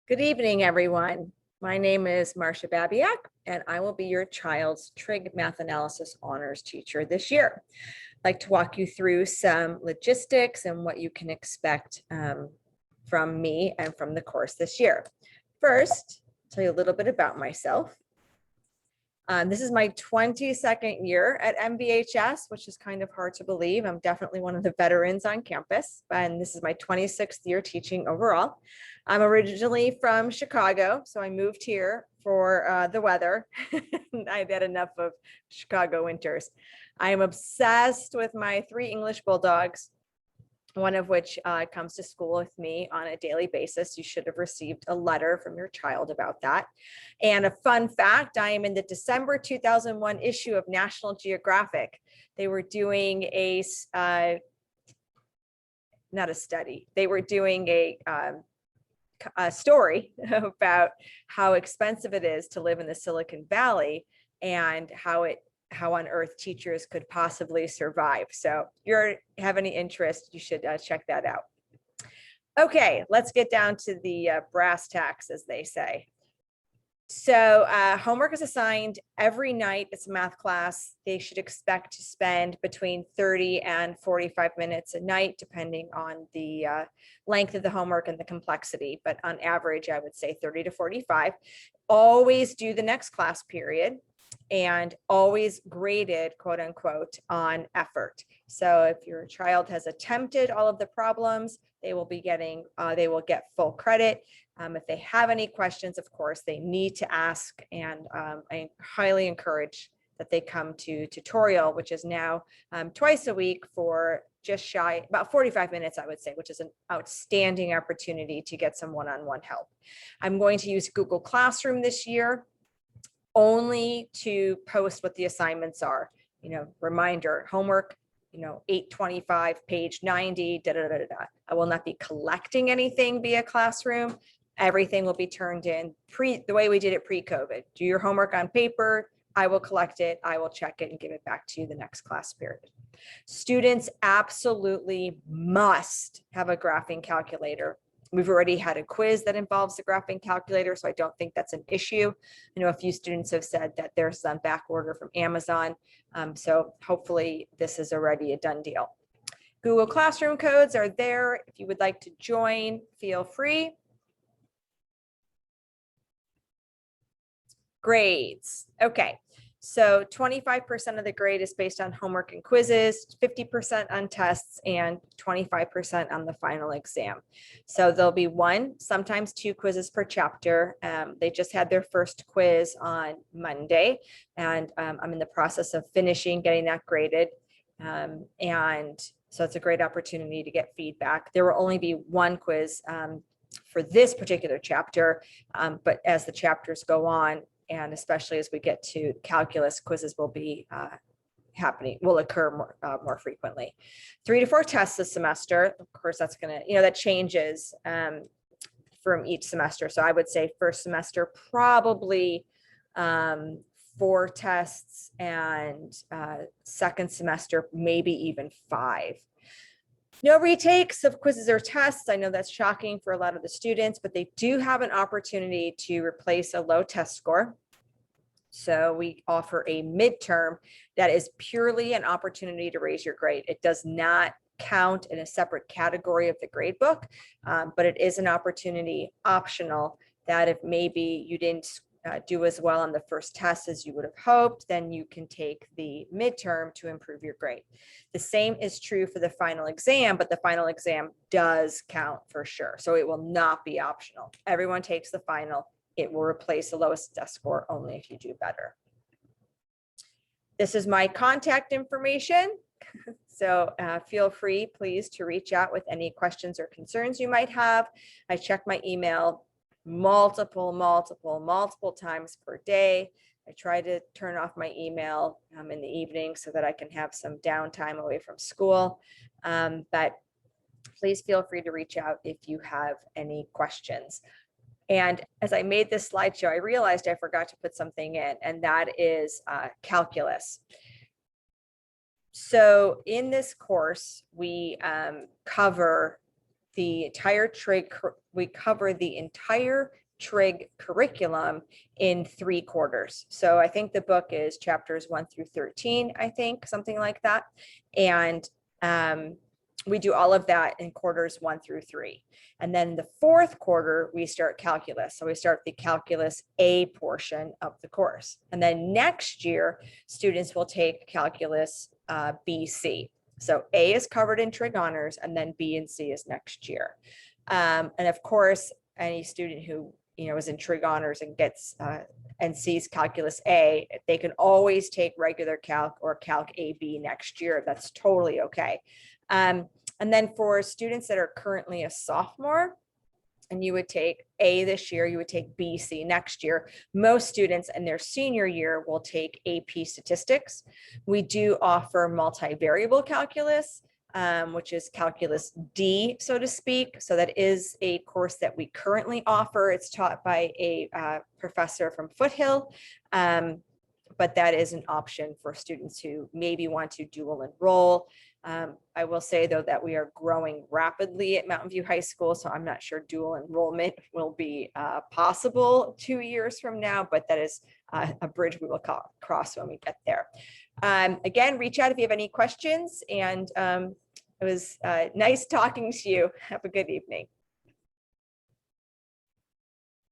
Good evening, everyone. My name is Marcia Babiak, and I will be your child's Trig Math Analysis Honors teacher this year. I'd like to walk you through some logistics and what you can expect from me and from the course this year. First, I'll tell you a little bit about myself. This is my 22nd year at MBHS, which is kind of hard to believe. I'm definitely one of the veterans on campus, and this is my 26th year teaching overall. I'm originally from Chicago, so I moved here for the weather. I've had enough of Chicago winters. I am obsessed with my 3 English bulldogs, one of which comes to school with me on a daily basis. You should have received a letter from your child about that. And a fun fact, I am in the December 2001 issue of National Geographic. They were doing not a study, they were doing a story about how expensive it is to live in the Silicon Valley and how on earth teachers could possibly survive. So if you have any interest, you should check that out. Okay, let's get down to the brass tacks, as they say. So homework is assigned every night. It's a math class. They should expect to spend between 30 and 45 minutes a night, depending on the length of the homework and the complexity. But on average, I would say 30 to 45. Always do the next class period, and always graded, quote unquote, on effort. So if your child has attempted all of the problems, they will get full credit. If they have any questions, of course, they need to ask, and I highly encourage that they come to tutorial, which is now twice a week for just shy, about 45 minutes, I would say, which is an outstanding opportunity to get some one-on-one help. I'm going to use Google Classroom this year only to post what the assignments are. Reminder, homework, 825, page 90, da, da, da, da, da. I will not be collecting anything via Classroom. Everything will be turned in the way we did it pre-COVID. Do your homework on paper. I will collect it. I will check it and give it back to you the next class period. Students absolutely must have a graphing calculator. We've already had a quiz that involves the graphing calculator, so I don't think that's an issue. I know a few students have said that there's some back order from Amazon, so hopefully this is already a done deal. Google Classroom codes are there. If you would like to join, feel free. Grades. Okay. So 25% of the grade is based on homework and quizzes, 50% on tests, and 25% on the final exam. So there'll be 1, sometimes 2 quizzes per chapter. They just had their first quiz on Monday, and I'm in the process of getting that graded. And so it's a great opportunity to get feedback. There will only be 1 quiz for this particular chapter, but as the chapters go on, and especially as we get to calculus, quizzes will be will occur more frequently. 3 to 4 tests this semester. Of course, that's gonna, that changes from each semester. So I would say first semester, probably 4 tests, and second semester, maybe even 5. No retakes of quizzes or tests. I know that's shocking for a lot of the students, but they do have an opportunity to replace a low test score. So we offer a midterm that is purely an opportunity to raise your grade. It does not count in a separate category of the grade book, but it is an opportunity, optional, that if maybe you didn't do as well on the first test as you would have hoped, then you can take the midterm to improve your grade. The same is true for the final exam, but the final exam does count for sure. So it will not be optional. Everyone takes the final. It will replace the lowest test score only if you do better. This is my contact information. So feel free, please, to reach out with any questions or concerns you might have. I check my email multiple times per day. I try to turn off my email in the evening so that I can have some downtime away from school. But please feel free to reach out if you have any questions. And as I made this slideshow, I realized I forgot to put something in, and that is calculus. So in this course, we cover the entire Trig, we cover the entire Trig curriculum in 3 quarters. So I think the book is chapters 1 through 13, I think, something like that. And we do all of that in quarters 1 through 3. And then the 4th quarter, we start calculus. So we start the calculus A portion of the course. And then next year, students will take calculus BC. So A is covered in Trig Honors, and then B and C is next year. And of course, any student who is in Trig Honors and gets and sees calculus A, they can always take regular calc or calc AB next year. That's totally okay. And then for students that are currently a sophomore, and you would take A this year, you would take BC next year. Most students in their senior year will take AP statistics. We do offer multivariable calculus, which is calculus D, so to speak. So that is a course that we currently offer. It's taught by a professor from Foothill. But that is an option for students who maybe want to dual enroll. I will say, though, that we are growing rapidly at Mountain View High School, so I'm not sure dual enrollment will be possible 2 years from now, but that is a bridge we will cross when we get there. Again, reach out if you have any questions, and it was nice talking to you. Have a good evening.